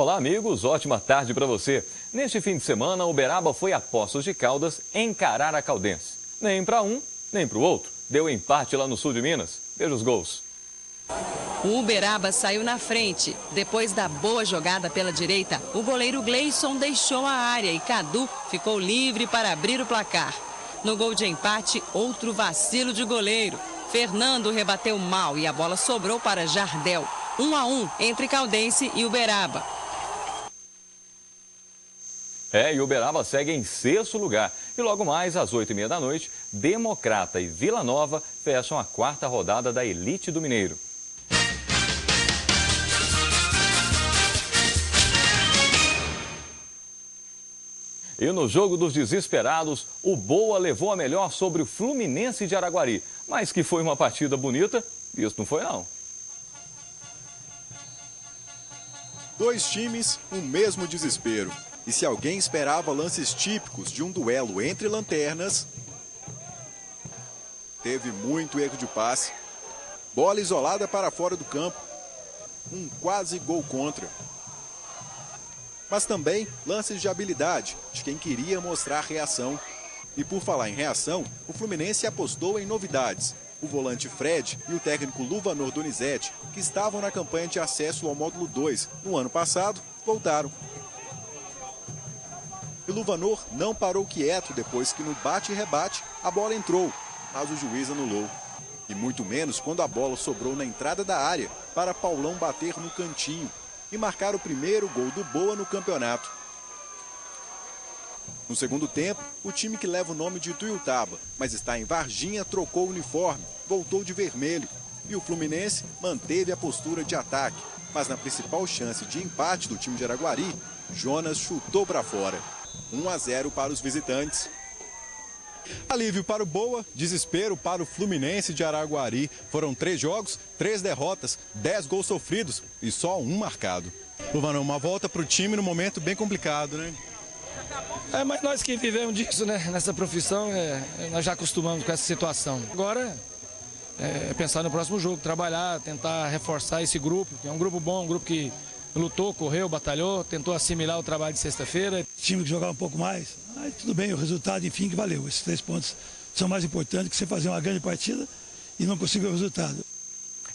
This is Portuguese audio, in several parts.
Olá, amigos. Ótima tarde para você. Neste fim de semana, o Uberaba foi a Poços de Caldas encarar a Caldense. Nem para um, nem para o outro. Deu empate lá no sul de Minas. Veja os gols. O Uberaba saiu na frente. Depois da boa jogada pela direita, o goleiro Gleison deixou a área e Cadu ficou livre para abrir o placar. No gol de empate, outro vacilo de goleiro. Fernando rebateu mal e a bola sobrou para Jardel. 1-1 entre Caldense e Uberaba. E o Uberaba segue em sexto lugar. E logo mais, às 8h30 da noite, Democrata e Vila Nova fecham a quarta rodada da Elite do Mineiro. E no jogo dos desesperados, o Boa levou a melhor sobre o Fluminense de Araguari. Mas que foi uma partida bonita, isso não foi não. Dois times, o mesmo desespero. E se alguém esperava lances típicos de um duelo entre lanternas, teve muito erro de passe, bola isolada para fora do campo, um quase gol contra. Mas também lances de habilidade, de quem queria mostrar reação. E por falar em reação, o Fluminense apostou em novidades. O volante Fred e o técnico Luvanor Donizete, que estavam na campanha de acesso ao módulo 2 no ano passado, voltaram. E Luvanor não parou quieto depois que no bate e rebate a bola entrou, mas o juiz anulou. E muito menos quando a bola sobrou na entrada da área para Paulão bater no cantinho e marcar o primeiro gol do Boa no campeonato. No segundo tempo, o time que leva o nome de Ituiutaba, mas está em Varginha, trocou o uniforme, voltou de vermelho. E o Fluminense manteve a postura de ataque. Mas na principal chance de empate do time de Araguari, Jonas chutou para fora. 1-0 para os visitantes. Alívio para o Boa, desespero para o Fluminense de Araguari. Foram 3 jogos, 3 derrotas, 10 gols sofridos e só 1 marcado. Luvanor, uma volta para o time num momento bem complicado, né? Mas nós que vivemos disso, né? Nessa profissão, nós já acostumamos com essa situação. Agora é pensar no próximo jogo, trabalhar, tentar reforçar esse grupo, que é um grupo bom, um grupo que lutou, correu, batalhou, tentou assimilar o trabalho de sexta-feira. Time que jogar um pouco mais, tudo bem, o resultado, enfim, que valeu. Esses 3 pontos são mais importantes que você fazer uma grande partida e não conseguir o resultado.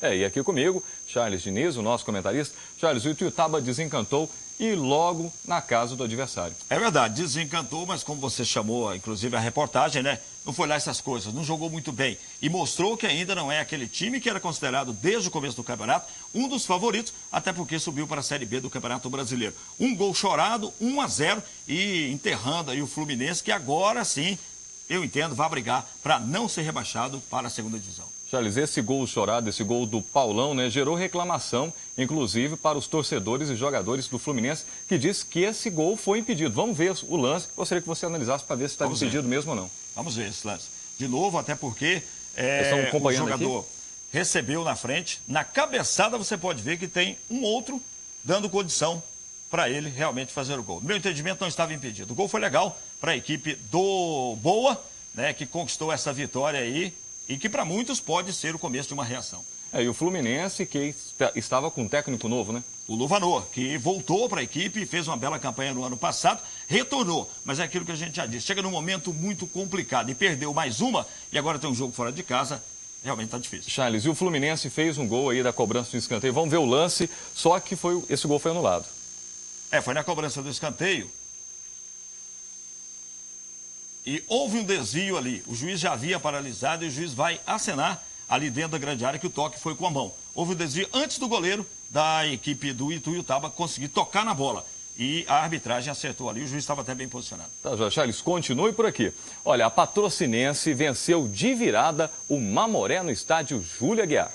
E aqui comigo, Charles Diniz, o nosso comentarista. Charles, o Ituiutaba desencantou e logo na casa do adversário. É verdade, desencantou, mas como você chamou, inclusive, a reportagem, né? Não foi lá essas coisas, não jogou muito bem. E mostrou que ainda não é aquele time que era considerado, desde o começo do campeonato, um dos favoritos, até porque subiu para a Série B do Campeonato Brasileiro. Um gol chorado, 1-0, e enterrando aí o Fluminense, que agora sim, eu entendo, vai brigar para não ser rebaixado para a segunda divisão. Charles, esse gol chorado, esse gol do Paulão, né, gerou reclamação, inclusive para os torcedores e jogadores do Fluminense, que diz que esse gol foi impedido. Vamos ver o lance. Gostaria que você analisasse para ver se estava impedido mesmo ou não. Vamos ver esse lance. De novo, até porque o jogador recebeu na frente. Na cabeçada você pode ver que tem um outro dando condição para ele realmente fazer o gol. No meu entendimento, não estava impedido. O gol foi legal para a equipe do Boa, né, que conquistou essa vitória aí. E que para muitos pode ser o começo de uma reação. E o Fluminense, que estava com um técnico novo, né? O Luvanor, que voltou para a equipe, fez uma bela campanha no ano passado, retornou. Mas é aquilo que a gente já disse, chega num momento muito complicado e perdeu mais uma, e agora tem um jogo fora de casa, realmente está difícil. Charles, e o Fluminense fez um gol aí da cobrança do escanteio. Vamos ver o lance, só que esse gol foi anulado. Foi na cobrança do escanteio. E houve um desvio ali, o juiz já havia paralisado e o juiz vai acenar ali dentro da grande área que o toque foi com a mão. Houve um desvio antes do goleiro da equipe do Ituiutaba conseguir tocar na bola. E a arbitragem acertou ali, o juiz estava até bem posicionado. Tá, Charles, continue por aqui. Olha, a Patrocinense venceu de virada o Mamoré no estádio Júlio Aguiar.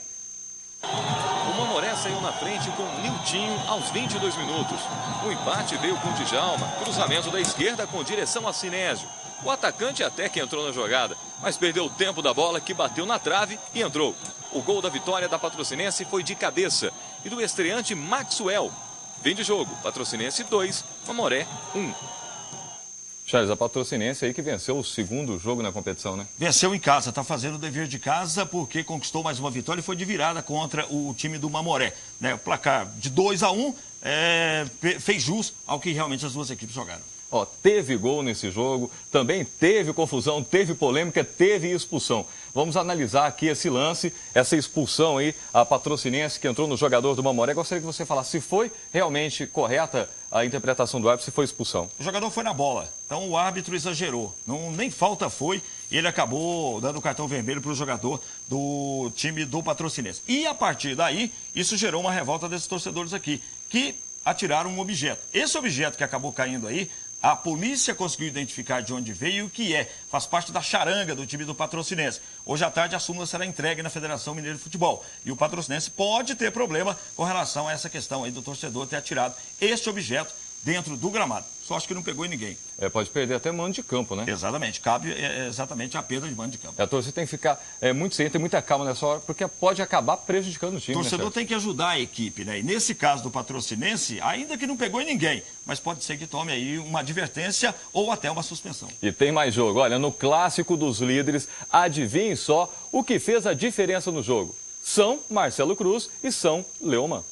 O Mamoré saiu na frente com Niltinho aos 22 minutos. O empate veio com Djalma, cruzamento da esquerda com direção a Sinésio. O atacante até que entrou na jogada, mas perdeu o tempo da bola que bateu na trave e entrou. O gol da vitória da Patrocinense foi de cabeça e do estreante Maxwell. Fim de jogo, Patrocinense 2, Mamoré 1. Charles, a Patrocinense aí que venceu o segundo jogo na competição, né? Venceu em casa, está fazendo o dever de casa porque conquistou mais uma vitória e foi de virada contra o time do Mamoré. Né? O placar de 2-1, fez jus ao que realmente as duas equipes jogaram. Ó, teve gol nesse jogo, também teve confusão, teve polêmica, teve expulsão. Vamos analisar aqui esse lance, essa expulsão aí, a Patrocinense que entrou no jogador do Mamoré. Gostaria que você falasse se foi realmente correta a interpretação do árbitro, se foi expulsão. O jogador foi na bola, então o árbitro exagerou. Nem falta foi, e ele acabou dando o cartão vermelho para o jogador do time do Patrocinense. E a partir daí, isso gerou uma revolta desses torcedores aqui, que atiraram um objeto. Esse objeto que acabou caindo aí, a polícia conseguiu identificar de onde veio e o que é. Faz parte da charanga do time do Patrocinense. Hoje à tarde a súmula será entregue na Federação Mineira de Futebol. E o Patrocinense pode ter problema com relação a essa questão aí do torcedor ter atirado este objeto dentro do gramado. Só acho que não pegou em ninguém. Pode perder até mando de campo, né? Exatamente. Cabe exatamente a perda de mando de campo. A torcida tem que ficar muito ciente, ter muita calma nessa hora, porque pode acabar prejudicando o time. O torcedor tem que ajudar a equipe, né? E nesse caso do Patrocinense, ainda que não pegou em ninguém, mas pode ser que tome aí uma advertência ou até uma suspensão. E tem mais jogo. Olha, no clássico dos líderes, adivinhem só o que fez a diferença no jogo. São Marcelo Cruz e São Leoman.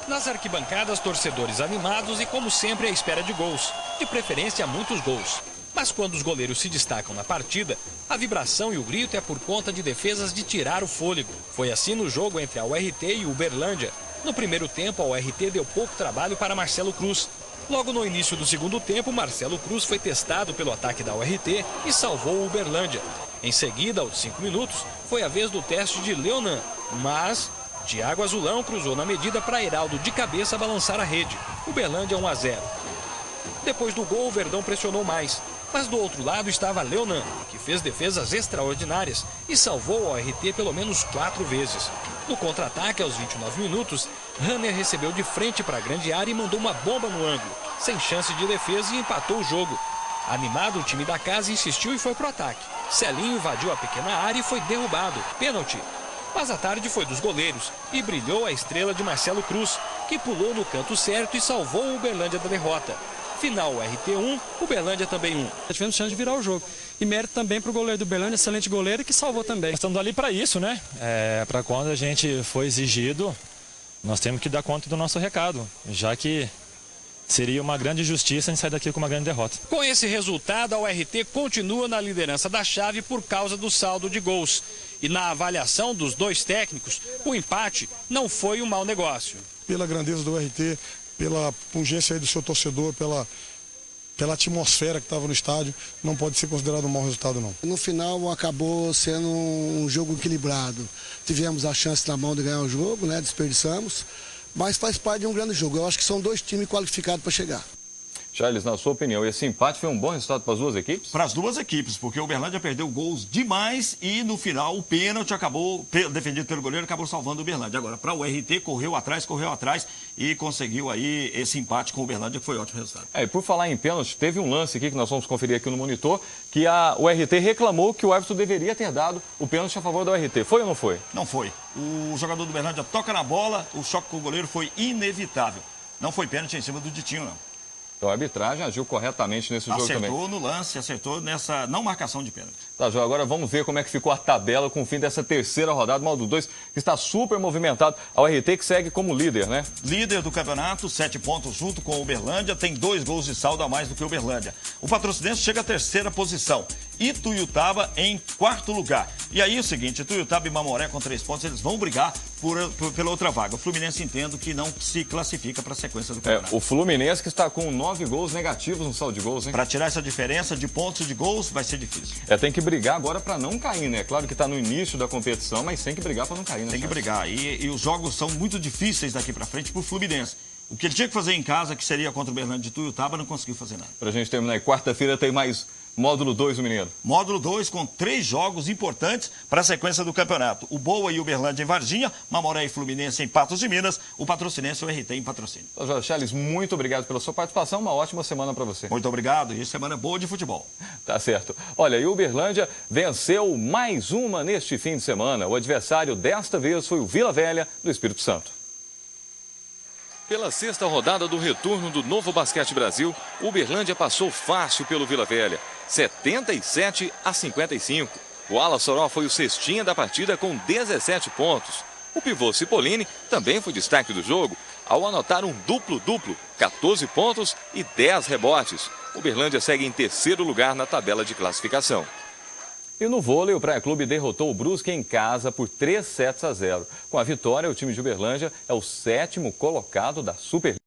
Nas arquibancadas, torcedores animados e, como sempre, à espera de gols. De preferência, muitos gols. Mas quando os goleiros se destacam na partida, a vibração e o grito é por conta de defesas de tirar o fôlego. Foi assim no jogo entre a URT e o Uberlândia. No primeiro tempo, a URT deu pouco trabalho para Marcelo Cruz. Logo no início do segundo tempo, Marcelo Cruz foi testado pelo ataque da URT e salvou o Uberlândia. Em seguida, aos 5 minutos, foi a vez do teste de Leonan, mas Thiago Azulão cruzou na medida para Heraldo de cabeça balançar a rede. Uberlândia 1-0. Depois do gol, o Verdão pressionou mais. Mas do outro lado estava Leonan, que fez defesas extraordinárias e salvou a ORT pelo menos 4 vezes. No contra-ataque, aos 29 minutos, Hanner recebeu de frente para a grande área e mandou uma bomba no ângulo, sem chance de defesa, e empatou o jogo. Animado, o time da casa insistiu e foi para o ataque. Celinho invadiu a pequena área e foi derrubado. Pênalti. Mas a tarde foi dos goleiros e brilhou a estrela de Marcelo Cruz, que pulou no canto certo e salvou o Uberlândia da derrota. Final URT 1, Uberlândia também 1. Tivemos chance de virar o jogo. E mérito também para o goleiro do Uberlândia, excelente goleiro, que salvou também. Nós estamos ali para isso, né? Para quando a gente for exigido, nós temos que dar conta do nosso recado, já que seria uma grande injustiça em sair daqui com uma grande derrota. Com esse resultado, a URT continua na liderança da chave por causa do saldo de gols. E na avaliação dos dois técnicos, o empate não foi um mau negócio. Pela grandeza do URT, pela pungência aí do seu torcedor, pela atmosfera que estava no estádio, não pode ser considerado um mau resultado, não. No final acabou sendo um jogo equilibrado. Tivemos a chance na mão de ganhar o jogo, né? Desperdiçamos, mas faz parte de um grande jogo. Eu acho que são dois times qualificados para chegar. Charles, na sua opinião, esse empate foi um bom resultado para as duas equipes? Para as duas equipes, porque o Uberlândia perdeu gols demais e no final o pênalti acabou, defendido pelo goleiro, acabou salvando o Uberlândia. Agora, para o URT, correu atrás e conseguiu aí esse empate com o Uberlândia, que foi um ótimo resultado. E por falar em pênalti, teve um lance aqui que nós vamos conferir aqui no monitor, que a URT reclamou que o árbitro deveria ter dado o pênalti a favor da URT. Foi ou não foi? Não foi. O jogador do Uberlândia toca na bola, o choque com o goleiro foi inevitável. Não foi pênalti em cima do Ditinho, não. Então a arbitragem agiu corretamente nesse jogo também. Acertou no lance, acertou nessa não marcação de pênalti. Tá, João, agora vamos ver como é que ficou a tabela com o fim dessa terceira rodada, modo 2, que está super movimentado. A URT que segue como líder, né? Líder do campeonato, 7 pontos junto com o Uberlândia, tem 2 gols de saldo a mais do que o Uberlândia. O Patrocinense chega à terceira posição. Ituiutaba em 4º lugar. E aí é o seguinte, Ituiutaba e Mamoré com 3 pontos, eles vão brigar pela outra vaga. O Fluminense entendo que não se classifica para a sequência do campeonato. O Fluminense que está com 9 gols negativos no saldo de gols, hein? Para tirar essa diferença de pontos e de gols vai ser difícil. Tem que brigar agora para não cair, né? Claro que está no início da competição, mas tem que brigar para não cair, né? Tem que brigar. E os jogos são muito difíceis daqui para frente para o Fluminense. O que ele tinha que fazer em casa, que seria contra o Uberlândia de Ituiutaba, não conseguiu fazer nada. Para a gente terminar, quarta-feira tem mais módulo 2 do Mineiro. Módulo 2 com 3 jogos importantes para a sequência do campeonato. O Boa e Uberlândia em Varginha, Mamoré e Fluminense em Patos de Minas, o Patrocinense e o RT em Patrocínio. Então, Charles, muito obrigado pela sua participação, uma ótima semana para você. Muito obrigado e semana boa de futebol. Tá certo. Olha, e o Uberlândia venceu mais uma neste fim de semana. O adversário desta vez foi o Vila Velha do Espírito Santo. Pela 6ª rodada do retorno do Novo Basquete Brasil, o Uberlândia passou fácil pelo Vila Velha, 77-55. O Ala Soró foi o cestinha da partida com 17 pontos. O pivô Cipollini também foi destaque do jogo, ao anotar um duplo-duplo, 14 pontos e 10 rebotes. Uberlândia segue em terceiro lugar na tabela de classificação. E no vôlei, o Praia Clube derrotou o Brusque em casa por 3 sets a 0. Com a vitória, o time de Uberlândia é o 7º colocado da Superliga.